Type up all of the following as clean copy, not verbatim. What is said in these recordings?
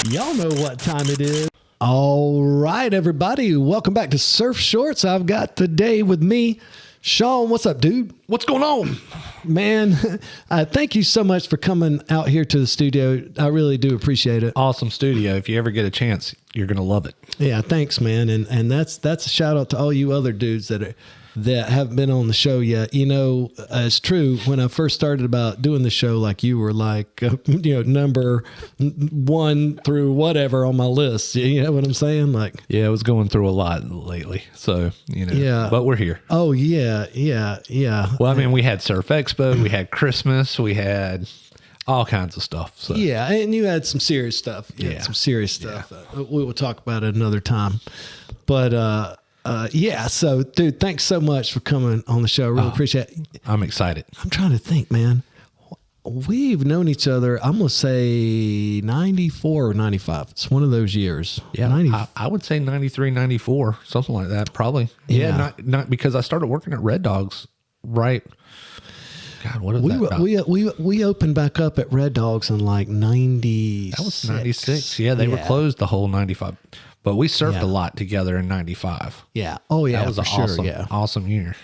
Y'all know what time it is. All right, everybody. Welcome back to Surf Shorts. I've got today with me, Shawn. What's up, dude? What's going on? Man, thank you so much for coming out here to the studio. I really do appreciate it. Awesome studio. If you ever get a chance, you're going to love it. Yeah, thanks, man. And that's a shout out to all you other dudes that haven't been on the show yet. You know, it's true. When I first started about doing the show, like you were like, number 1 through whatever on my list. You know what I'm saying? Like, yeah, I was going through a lot lately. So, yeah, but we're here. Oh, yeah. Well, I mean, we had Surf Expo, we had Christmas, we had all kinds of stuff. So. Yeah, and you had some serious stuff. Yeah. We will talk about it another time. But, yeah, so dude, thanks so much for coming on the show. Really appreciate it. I'm excited. I'm trying to think, man. We've known each other, I'm going to say 94 or 95. It's one of those years. Yeah, I would say 93, 94, something like that, probably. Yeah, not because I started working at Red Dogs, right? God, what is that about? We opened back up at Red Dogs in like 90. That was 96. Yeah, they were closed the whole 95. But we surfed a lot together in 95. Yeah. Oh, yeah. That was an awesome year.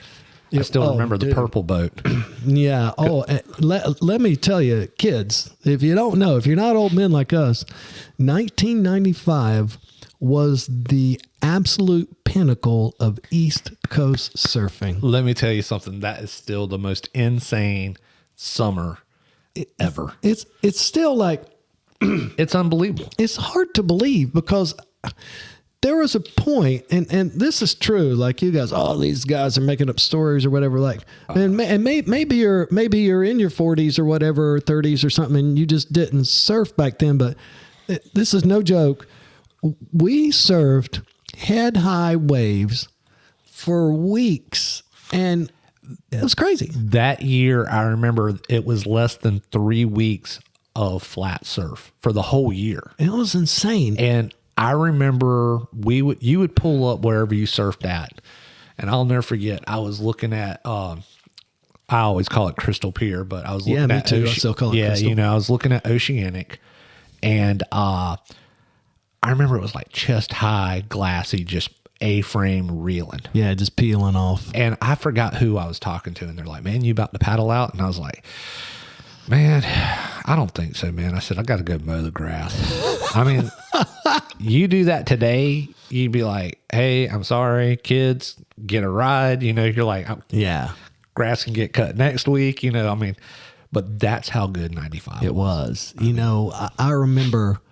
I still remember the purple boat. Yeah. Oh, let me tell you, kids, if you don't know, if you're not old men like us, 1995 was the absolute pinnacle of East Coast surfing. Let me tell you something. That is still the most insane summer ever. It's still like... It's unbelievable. It's hard to believe because... There was a point, and this is true. Like you guys, these guys are making up stories or whatever. Like, and maybe you're in your 40s or whatever, 30s or something, and you just didn't surf back then. But this is no joke. We surfed head high waves for weeks, and it was crazy. That year, I remember it was less than 3 weeks of flat surf for the whole year. It was insane. And I remember you would pull up wherever you surfed at, and I'll never forget. I was looking at I always call it Crystal Pier, but I was looking at me too. I still call it Crystal. I was looking at Oceanic, and I remember it was like chest high, glassy, just A-frame reeling. Yeah, just peeling off. And I forgot who I was talking to, and they're like, "Man, you about to paddle out?" And I was like, "Man, I don't think so, man." I said, "I got to go mow the grass." I mean, you do that today, you'd be like, "Hey, I'm sorry, kids, get a ride." You're like, yeah, grass can get cut next week. I mean, but that's how good 95 it was. I remember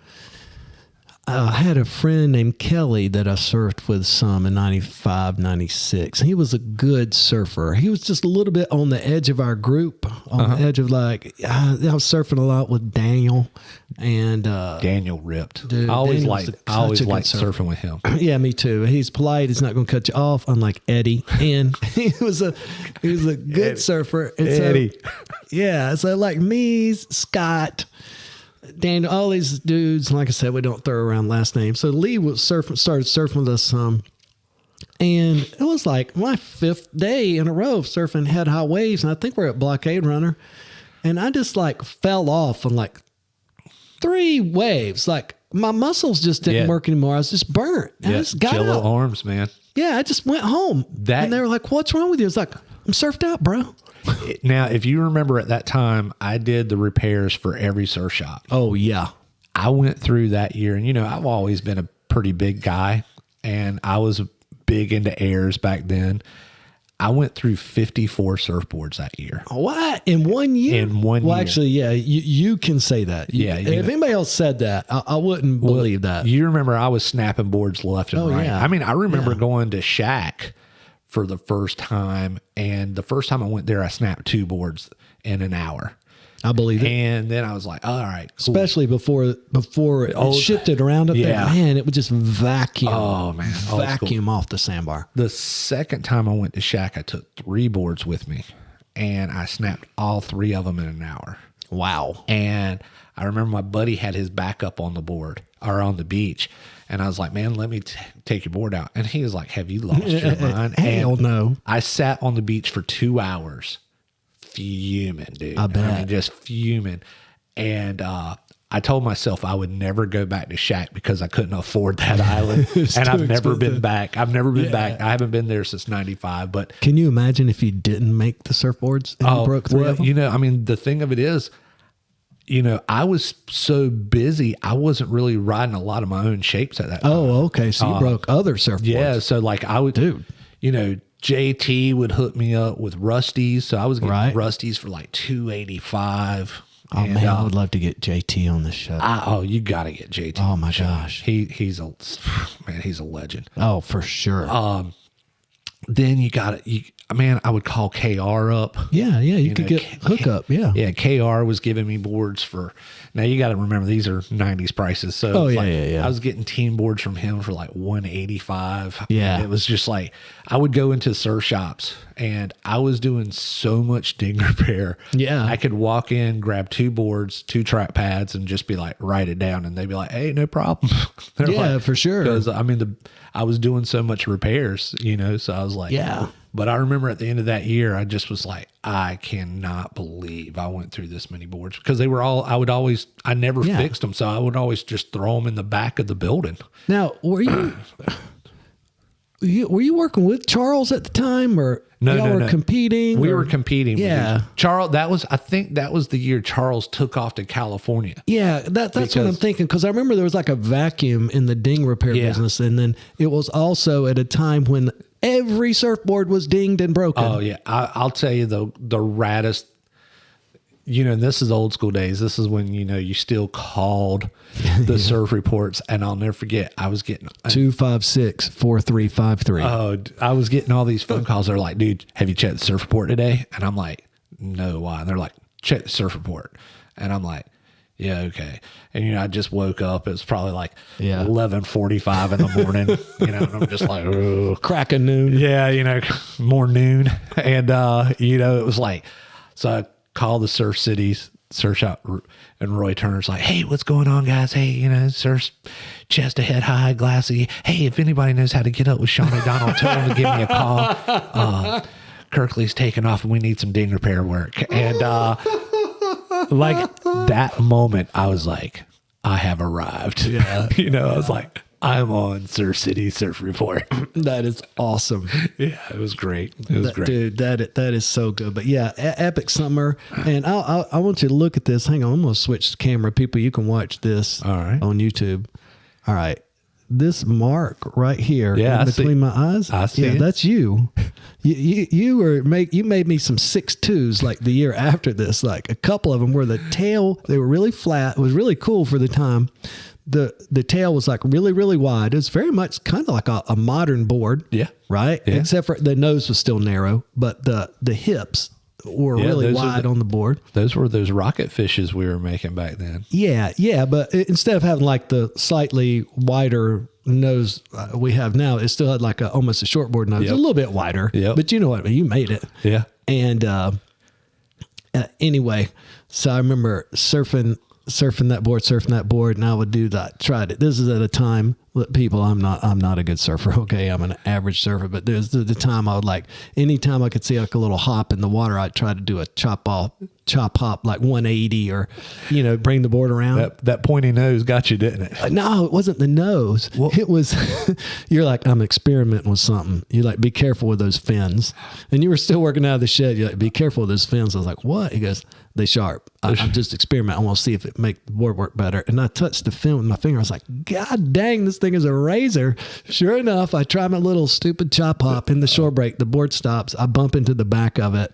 I had a friend named Kelly that I surfed with some in 95, 96. He was a good surfer. He was just a little bit on the edge of our group, on the edge of like, I was surfing a lot with Daniel. And Daniel ripped. Dude, I always liked surfing with him. Yeah, me too. He's polite. He's not going to cut you off, unlike Eddie. And he was a good surfer. And Eddie. So like me, Scott, Daniel, all these dudes, like I said, we don't throw around last names. So Lee started surfing with us some. And it was like my 5th day in a row of surfing head high waves. And I think we're at Blockade Runner. And I just like fell off on like 3 waves. Like my muscles just didn't work anymore. I was just burnt. I just got Jello out. arms, man. Yeah, I just went home. And they were like, "What's wrong with you?" I was like, "I'm surfed out, bro." Now, if you remember at that time, I did the repairs for every surf shop. Oh, yeah. I went through that year, and I've always been a pretty big guy, and I was big into airs back then. I went through 54 surfboards that year. What? In 1 year? In 1 year. Well, actually, yeah, you can say that. If anybody else said that, I wouldn't believe that. You remember I was snapping boards left and right. Yeah. I mean, I remember going to Shack for the first time, and the first time I went there, I snapped 2 boards in an hour. I believe it. And then I was like, all right, cool. Especially before it shifted around up there. Man, it would just vacuum. Oh, man. Vacuum off the sandbar. The second time I went to Shack, I took 3 boards with me, and I snapped all 3 of them in an hour. Wow. And I remember my buddy had his backup on the board or on the beach. And I was like, "Man, let me take your board out." And he was like, "Have you lost your mind?" Hell no. I sat on the beach for 2 hours fuming, dude. I bet. I mean, just fuming. And I I told myself I would never go back to Shack because I couldn't afford that island. And I've never been back. I've never been back. I haven't been there since 95. But can you imagine if you didn't make the surfboards and you broke 3 of them? You know, I mean, the thing of it is, you know, I was so busy, I wasn't really riding a lot of my own shapes at that time. Oh, okay. So you broke other surfboards. Yeah. So like I would, Dude. you know, JT would hook me up with Rusties. So I was getting Right. Rusties for like $285. Oh, man, I would love to get JT on the show. You got to get JT. Oh, my gosh. He's a legend. Oh, for sure. Then I would call KR up. Yeah, you could get hookup. Yeah. Yeah, KR was giving me boards for. Now you got to remember these are 90s prices. So yeah. I was getting team boards from him for like $185. Yeah. And it was just like I would go into surf shops and I was doing so much ding repair. Yeah. I could walk in, grab 2 boards, 2 track pads, and just be like, write it down, and they'd be like, hey, no problem. Yeah, for sure. Because I mean, I was doing so much repairs, you know. So I was like, Yeah. But I remember at the end of that year, I just was like, I cannot believe I went through this many boards because they were all, I never fixed them. So I would always just throw them in the back of the building. Now, were you working with Charles at the time, or y'all were competing? We were competing. Yeah. Charles, I think that was the year Charles took off to California. Yeah, that's what I'm thinking, because I remember there was like a vacuum in the ding repair business, and then it was also at a time when every surfboard was dinged and broken. Oh yeah, I'll tell you the raddest. You know, this is old school days. This is when, you know, you still called the surf reports, and I'll never forget. I was getting 256-4353. Oh, I was getting all these phone calls. They're like, dude, have you checked the surf report today? And I'm like, no, why? And they're like, check the surf report. And I'm like, yeah, okay. And, you know, I just woke up. It was probably like 11:45 in the morning, you know, and I'm just like, oh. Crack of noon. Yeah, you know, more noon. And, you know, it was like, so I called the Surf Cities surf shop, and Roy Turner's like, hey, what's going on, guys? Hey, you know, surf chest ahead high, glassy. Hey, if anybody knows how to get up with Shawn O'Donnell, tell him to give me a call. Kirkley's taking off and we need some ding repair work. And like that moment, I was like, I have arrived. Yeah. You know, I was like, I'm on Surf City Surf Report. That is awesome. Yeah, it was great. It was great. Dude, that is so good. But yeah, epic summer. And I want you to look at this. Hang on, I'm going to switch the camera. People, you can watch this on YouTube. All right. This mark right here in between my eyes. I see it. That's you. You made me some 6.2s like the year after this. Like a couple of them where the tail, they were really flat. It was really cool for the time. The tail was like really, really wide. It was very much kind of like a modern board. Yeah. Right? Yeah. Except for the nose was still narrow, but the hips were really wide on the board. Those were those rocket fishes we were making back then. Yeah. But instead of having like the slightly wider nose we have now, it still had like almost a shortboard nose. Yep. A little bit wider. Yep. But you know what I mean? You made it. Yeah. And anyway, so I remember surfing that board, and I would do that. Tried it. This is at a time, people, I'm not a good surfer. Okay. I'm an average surfer, but there's the time I would like, anytime I could see like a little hop in the water, I'd try to do a chop hop, like 180, or, you know, bring the board around. That pointy nose got you, didn't it? No, it wasn't the nose. Well, it was, you're like, I'm experimenting with something. You're like, be careful with those fins. And you were still working out of the shed. You're like, be careful with those fins. I was like, what? He goes, they sharp. I'm just experimenting. I want to see if it make the board work better. And I touched the fin with my finger. I was like, God dang, this thing is a razor. Sure enough, I try my little stupid chop hop in the shore break. The board stops. I bump into the back of it,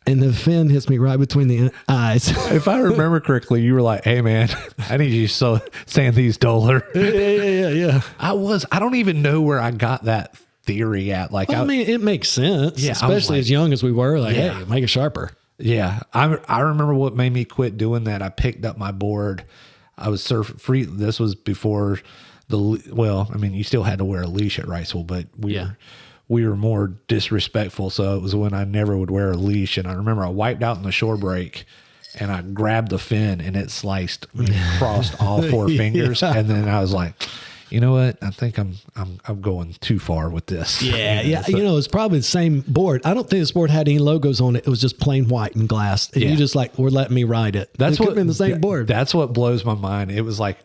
and the fin hits me right between the eyes. If I remember correctly, you were like, hey, man, I need you to sand these duller. Yeah. I don't even know where I got that theory at. Like, I mean, it makes sense, especially as young as we were. Like, hey, make it sharper. Yeah. I remember what made me quit doing that. I picked up my board. I was surf free. This was before you still had to wear a leash at Riceville, but we were more disrespectful. So it was when I never would wear a leash. And I remember I wiped out in the shore break, and I grabbed the fin, and it sliced me across all 4 fingers. And then I was like, you know what? I think I'm going too far with this. Yeah. So- It's probably the same board. I don't think this board had any logos on it. It was just plain white and glass. And you just like, were letting me ride it. That's it could what have been the same board. That's what blows my mind. It was like,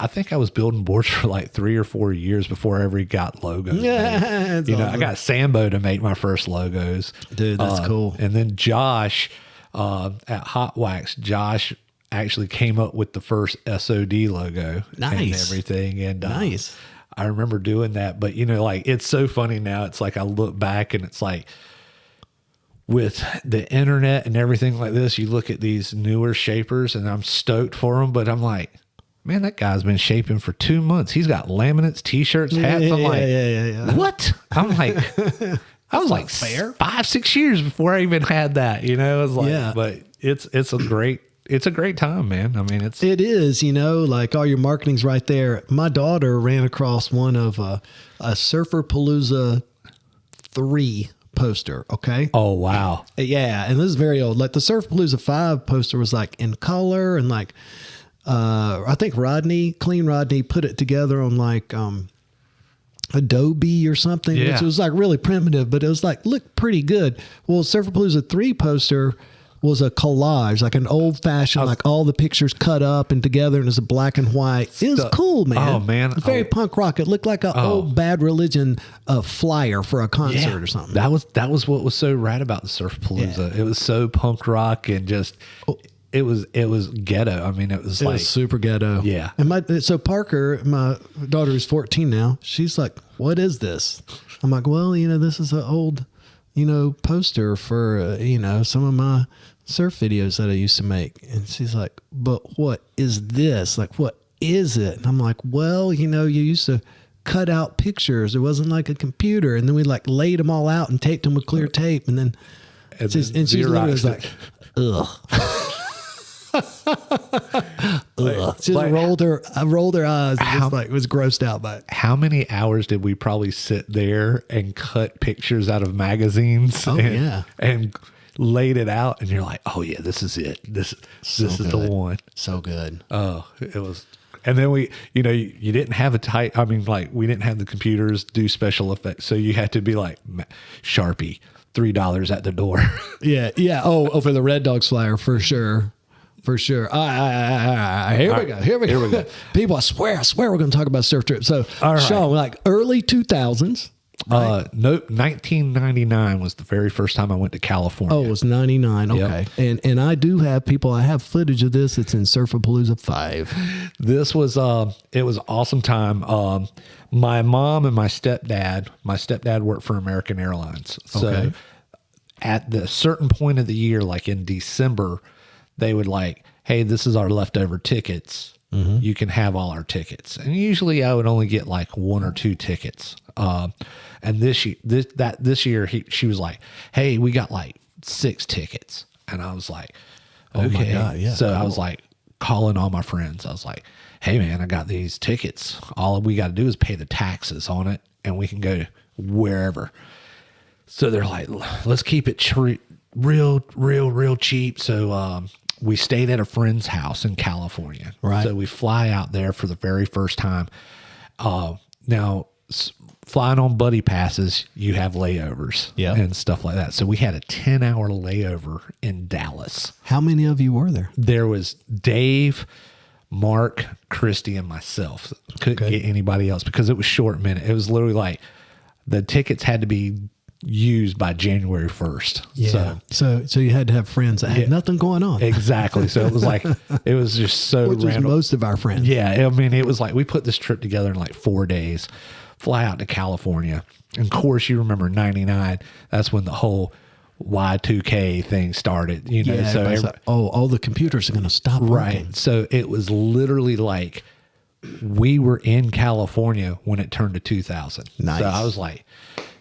I think I was building boards for like 3 or 4 years before I ever got logos. Yeah, made. I got Sambo to make my first logos. Dude, that's cool. And then Josh at Hot Wax, Josh actually came up with the first SOD logo and everything. And nice. I remember doing that, but like it's so funny now. It's like I look back and it's like with the internet and everything like this, you look at these newer shapers and I'm stoked for them, but I'm like, man, that guy's been shaping for 2 months. He's got laminates, t-shirts, hats. I'm like, what? I'm like, I was like fair. 5-6 years before I even had that, It was like, but it's a great time, man. I mean, it is, like all your marketing's right there. My daughter ran across one of a Surferpalooza 3 poster. Okay. Oh, wow. Yeah. And this is very old. Like the Surfpalooza 5 poster was like in color and like, I think Clean Rodney put it together on like, Adobe or something, which was like really primitive, but it was like, looked pretty good. Well, Surfpalooza 3 poster was a collage, like an old fashioned, like all the pictures cut up and together and it's a black and white. It was cool, man. Oh man. It was very punk rock. It looked like an old Bad Religion flyer for a concert or something. That was what was so rad about the Surfpalooza. Yeah. It was so punk rock and just it was ghetto. I mean, it was super ghetto. Yeah. And so Parker, my daughter who's 14 now, she's like, what is this? I'm like, well, this is an old, poster for, some of my surf videos that I used to make. And she's like, but what is this? Like, what is it? And I'm like, well, you used to cut out pictures. It wasn't like a computer. And then we like laid them all out and taped them with clear tape. And then, she literally was like, ugh. She just rolled her eyes and just like was grossed out by it. How many hours did we probably sit there and cut pictures out of magazines? And laid it out, and you're like, oh yeah, this is it. This is the one. So good. Oh, it was. And then we, you didn't have we didn't have the computers do special effects, so you had to be like Sharpie, $3 at the door. Yeah. Oh, for the Red Dogs flyer for sure. For sure. Here we go. People, I swear we're going to talk about surf trips. So, Shawn, like early 2000s. Right? Nope. 1999 was the very first time I went to California. Oh, it was 99. Okay. Yep. And I do have I have footage of this. It's in Surfapalooza 5. This was, it was an awesome time. My mom and my stepdad worked for American Airlines. So at the certain point of the year, like in December, they would like, hey, this is our leftover tickets. Mm-hmm. You can have all our tickets. And usually I would only get like 1 or 2 tickets. And this year she was like, hey, we got like 6 tickets. And I was like, okay. Oh my God, yeah, so cool. I was like calling all my friends. I was like, hey man, I got these tickets. All we got to do is pay the taxes on it and we can go wherever. So they're like, let's keep it real cheap. So, we stayed at a friend's house in California. Right. So we fly out there for the very first time. Now, flying on buddy passes, you have layovers and stuff like that. So we had a 10-hour layover in Dallas. How many of you were there? There was Dave, Mark, Christy, and myself. Couldn't get anybody else because it was short minute. It was literally like the tickets had to be used by January 1st. Yeah. So you had to have friends that had nothing going on. Exactly. So it was like, it was just so Which random. Is most of our friends. Yeah. I mean, it was like, we put this trip together in like 4 days, fly out to California. And of course, you remember 99, that's when the whole Y2K thing started, So like, all the computers are going to stop working. Right. So it was literally like, we were in California when it turned to 2000. Nice. So I was like,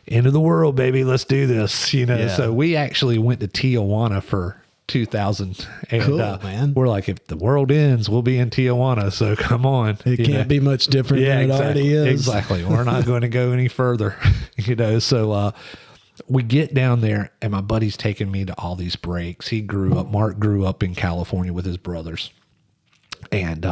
end of the world, baby. Let's do this. Yeah. So we actually went to Tijuana for 2000. And cool, man. We're like, if the world ends, we'll be in Tijuana. So come on. It can't be much different than it already is. Exactly. We're not going to go any further. So we get down there and my buddy's taking me to all these breaks. Mark grew up in California with his brothers. And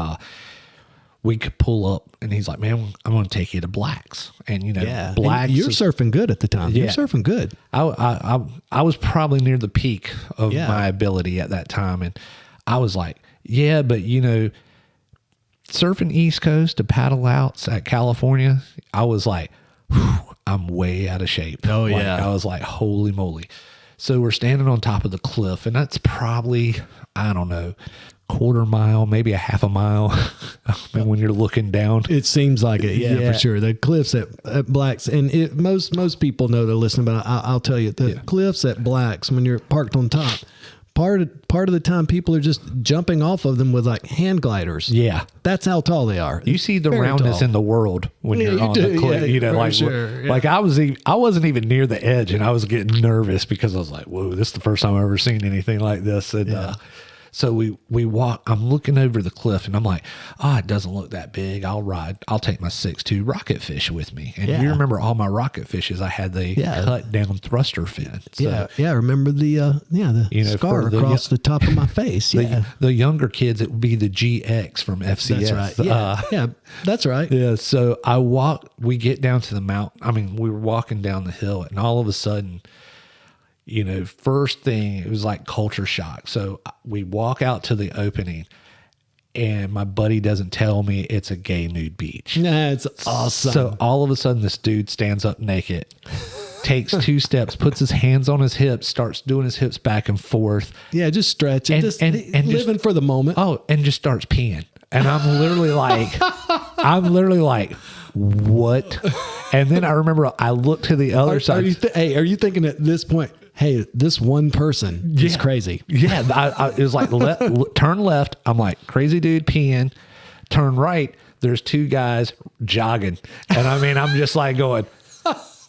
we could pull up, and he's like, man, I'm going to take you to Blacks. And, you know, Yeah. Blacks. And you're surfing good at the time. Yeah. You're surfing good. I was probably near the peak of my ability at that time. And I was like, yeah, but, you know, surfing East Coast to paddle outs at California, I was like, whew, I'm way out of shape. Oh, like, yeah. I was like, holy moly. So we're standing on top of the cliff, and that's probably, I don't know, quarter mile, maybe a half a mile. I mean, when you're looking down, It seems like it. Yeah, for sure. The cliffs at Blacks, and most people know they're listening, but I'll tell you, the cliffs at Blacks, when you're parked on top, part of the time people are just jumping off of them with like hand gliders. Yeah. That's how tall they are. You see the Very roundness tall. in the world when Yeah, you're you on do, the cliff. yeah, you know, for like, sure, yeah. like I wasn't even near the edge, and I was getting nervous because I was like, whoa, this is the first time I've ever seen anything like this. And so we walk, I'm looking over the cliff, and I'm like, oh, it doesn't look that big. I'll take my 6'2" rocket fish with me. And you remember all my rocket fishes, I had the cut down thruster fin. So, yeah. Remember the scar across the top of my face. Yeah. The younger kids, it would be the GX from FCS. That's right. Yeah. That's right. Yeah. So we get down to the mountain. I mean, we were walking down the hill, and all of a sudden, you know, first thing, it was like culture shock. So we walk out to the opening, and my buddy doesn't tell me it's a gay nude beach. That's awesome. So all of a sudden, this dude stands up naked, takes 2 steps, puts his hands on his hips, starts doing his hips back and forth. Yeah, just stretching, And living just, for the moment. Oh, and just starts peeing. And I'm literally like, what? And then I remember I looked to the other side. Are you thinking at this point, hey, this one person is crazy? Yeah. It was like, turn left. I'm like, crazy dude peeing. Turn right. There's 2 guys jogging. And I mean, I'm just like going,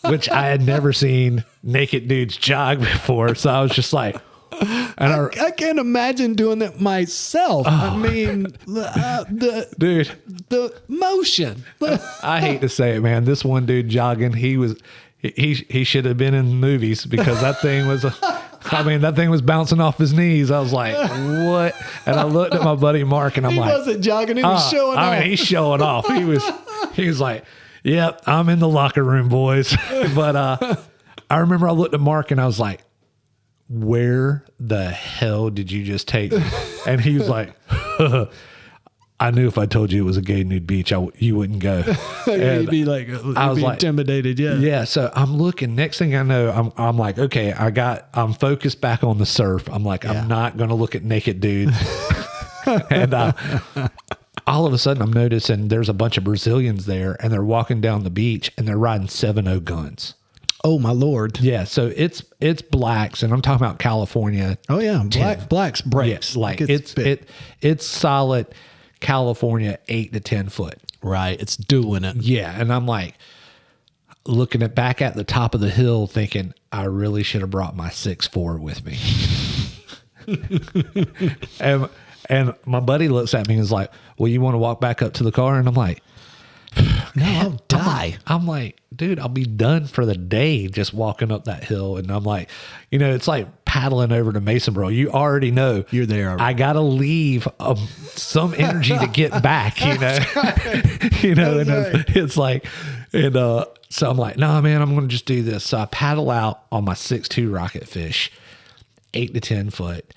which I had never seen naked dudes jog before. So I was just like, and I can't imagine doing that myself. I mean, dude, the motion. I hate to say it, man. This one dude jogging, he should have been in movies, because that thing was, that thing was bouncing off his knees. I was like, what? And I looked at my buddy Mark, and I'm like, he wasn't jogging. He was showing off. I mean, he's showing off. He was like, yep, I'm in the locker room, boys. But I remember I looked at Mark, and I was like, where the hell did you just take me? And he was like, I knew if I told you it was a gay nude beach, you wouldn't go. You'd be like, intimidated. Yeah. Yeah. So I'm looking, next thing I know, I'm like, okay, I'm focused back on the surf. I'm like, I'm not going to look at naked dudes. And all of a sudden I'm noticing there's a bunch of Brazilians there, and they're walking down the beach, and they're riding 7.0 guns. Oh my Lord. Yeah. So it's Blacks, and I'm talking about California. Oh yeah. Blacks breaks. Yeah, like it's solid California 8 to 10 foot. Right. It's doing it. Yeah. And I'm like looking back at the top of the hill thinking, I really should have brought my 6'4" with me. and my buddy looks at me and is like, well, you want to walk back up to the car? And I'm like, no, I'll die. I'm like, dude, I'll be done for the day just walking up that hill. And I'm like, you know, it's like paddling over to Masonboro. You already know you're there already. I got to leave some energy to get back, you know, you know, and it's like, and so I'm like, nah, man, I'm going to just do this. So I paddle out on my 6'2" rocket fish, 8 to 10 foot.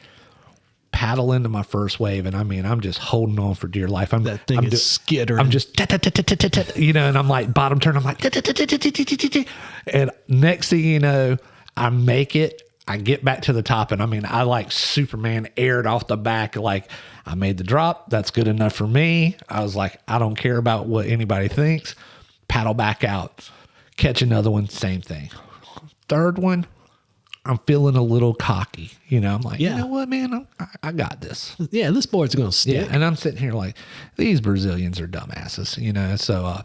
Paddle into my first wave, and I mean, I'm just holding on for dear life. That thing is skittering. I'm just, you know, and I'm like bottom turn. I'm like, and next thing you know, I make it. I get back to the top, and I mean, I like Superman aired off the back. Like, I made the drop. That's good enough for me. I was like, I don't care about what anybody thinks. Paddle back out, catch another one. Same thing. Third one, I'm feeling a little cocky, you know. I'm like, you know what, man, I got this. Yeah, this board's gonna stick. Yeah, and I'm sitting here like, these Brazilians are dumbasses, you know. So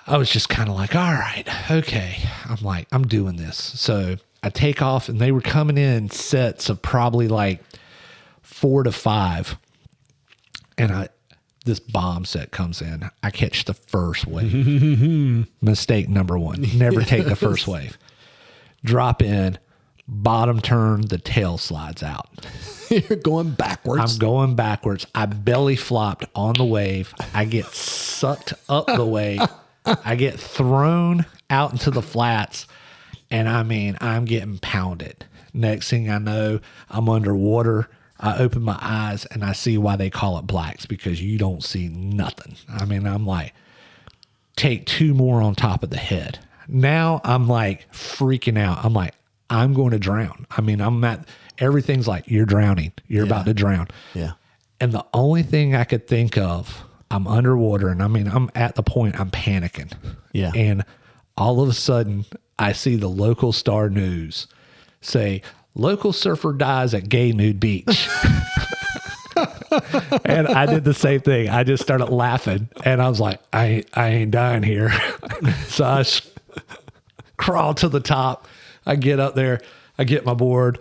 I was just kind of like, all right, okay. I'm like, I'm doing this. So I take off, and they were coming in sets of probably like 4 to 5, and this bomb set comes in. I catch the first wave. Mistake number 1: never take the first wave. Drop in, bottom turn, the tail slides out. You're going backwards. I'm going backwards. I belly flopped on the wave. I get sucked up the wave. I get thrown out into the flats. And I mean, I'm getting pounded. Next thing I know, I'm underwater. I open my eyes and I see why they call it blacks, because you don't see nothing. I mean, I'm like, take 2 more on top of the head. Now I'm like freaking out. I'm like, I'm going to drown. I mean, everything's like, you're drowning. You're about to drown. Yeah. And the only thing I could think of, I'm underwater, and I mean, I'm at the point I'm panicking. Yeah. And all of a sudden, I see the local Star News say, local surfer dies at gay nude beach. And I did the same thing. I just started laughing, and I was like, I ain't dying here. So I crawl to the top. I get up there. I get my board.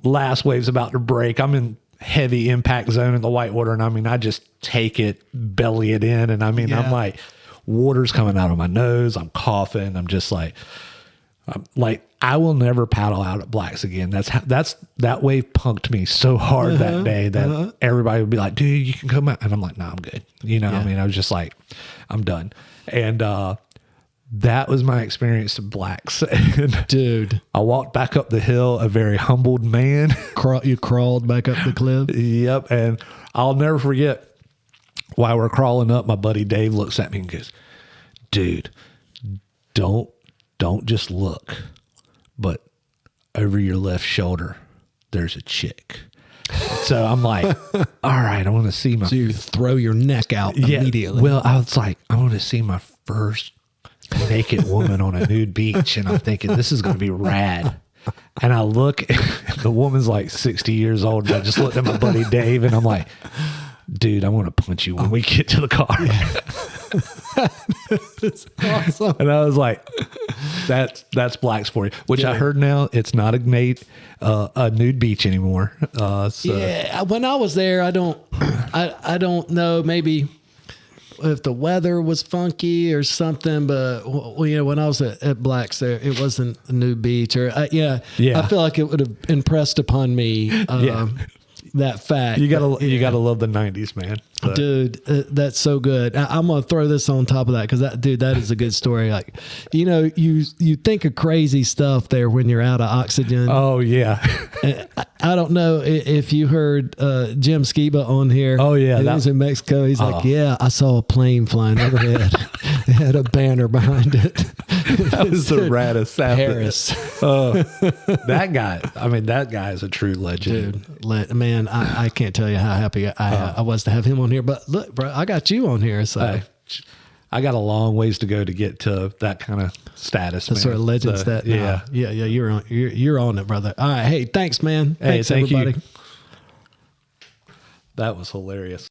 Last wave's about to break. I'm in heavy impact zone in the whitewater, and I mean, I just take it, belly it in, and I mean, I'm like, water's coming out of my nose. I'm coughing. I'm just like, I will never paddle out at blacks again. That wave punked me so hard that day that everybody would be like, dude, you can come out. And I'm like, nah, I'm good. You know, I mean, I was just like, I'm done. And, that was my experience of blacks. And dude, I walked back up the hill, a very humbled man. You crawled back up the cliff. Yep. And I'll never forget, while we're crawling up, my buddy Dave looks at me and goes, dude, don't just look, but over your left shoulder, there's a chick. So I'm like, all right, I want to see my... So you throw your neck out immediately. Well, I was like, I want to see my first naked woman on a nude beach. And I'm thinking, this is going to be rad. And I look, the woman's like 60 years old. And I just looked at my buddy Dave, and I'm like, dude, I want to punch you when we get to the car. That's awesome. And I was like, that's blacks for you. Which I heard now, it's not a nude beach anymore. Yeah, when I was there, I don't know, maybe if the weather was funky or something, but when I was at Blacks there, it wasn't a nude beach, or I feel like it would have impressed upon me that fact. You gotta love the 90s, man. So. Dude, that's so good. I'm gonna throw this on top of that, because that is a good story. Like, you think of crazy stuff there when you're out of oxygen. Oh yeah. I don't know if you heard Jim Skiba on here. Oh yeah, he was in Mexico. He's like, yeah, I saw a plane flying overhead. It had a banner behind it. That was the raddest Harris. That guy. I mean, that guy is a true legend. Dude, man, I can't tell you how happy I was to have him on here. But look, bro, I got you on here. So I got a long ways to go to get to that kind of status. That sort of legend status. Yeah. You're on it, brother. All right. Hey, thanks, man. Thanks, thank everybody. You. That was hilarious.